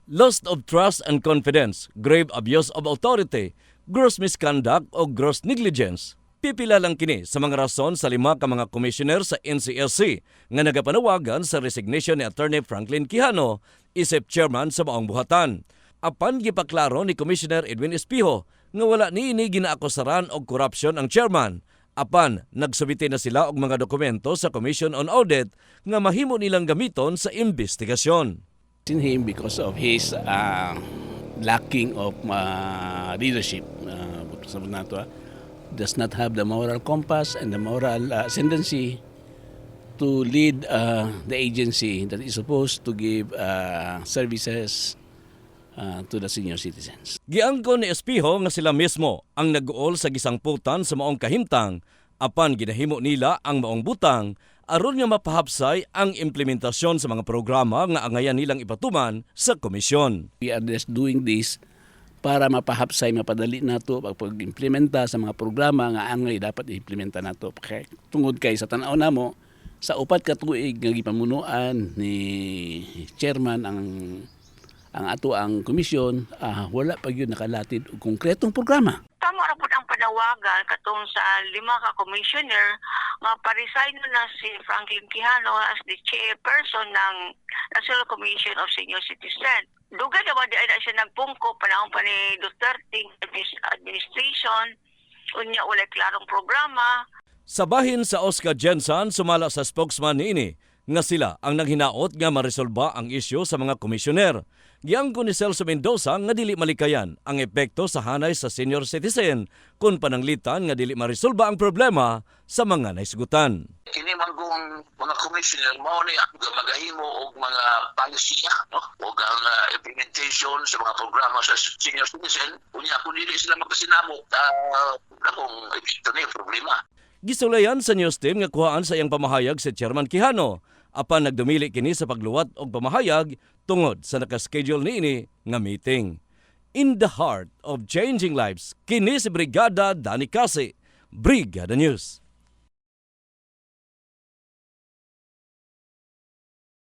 loss of trust and confidence, grave abuse of authority, gross misconduct o gross negligence. Pipila lang kini sa mga rason sa 5 ka mga commissioner sa NCSC nga nagapanawagan sa resignation ni Attorney Franklin Quijano, isip chairman sa maong buhatan. Apan gipaklaro ni Commissioner Edwin Espijo nga wala niini ginaakusaran og korupsyon ang chairman. Apan nagsubiti na sila og mga dokumento sa Commission on Audit nga mahimo nilang gamiton sa investigasyon. In him because of his lacking of leadership, does not have the moral compass and the moral ascendancy to lead the agency that is supposed to give services to the senior citizens. Giangko ni Espijo nga sila mismo ang nag-uol sa gisangputan sa maong kahimtang apan ginahimo nila ang maong butang aron nga mapahapsay ang implementasyon sa mga programa nga angayan nilang ipatuman sa komisyon. We are just doing this para mapahapsay, mapadali nato pag-implementa sa mga programa nga angay dapat i-implementa nato. Tungod kay sa tanaw namo sa upat ka tuig nga gipamunuan ni chairman ang ato ang komisyon, wala pa gyud nakalatid og konkretong programa. Tama ra pud ang panawagan katong sa 5 ka commissioner nga pa-resign na si Franklin Quijano as the chairperson ng National Commission of Senior Citizens. Dugay naman di na siya nagpungko panahon pa ni Duterte administration, unya walay klarong programa. Sa bahin sa Oscar Jensen, sumala sa spokesman niini nga sila ang naghinaot nga maresolba ang isyu sa mga komisyoner. Giangko ni Celso Mendoza nga dili malikayan ang epekto sa hanay sa senior citizen kung pananglitan nga dili maresolba ang problema sa mga naisgutan. Kini manggong mga commissioner mao ni magahimo og mga policy no og ang implementation sa mga programa sa senior citizen unya kun dili sila magpasinamo akong epekto ni problema. Gisulayan sa news team nga kuhaan sa iyang pamahayag si Chairman Quijano apan nagdumili kini sa pagluwat og pamahayag tungod sa nakaschedule niini nga meeting. In the heart of changing lives, kini si Brigada Dani Casi, Brigada News.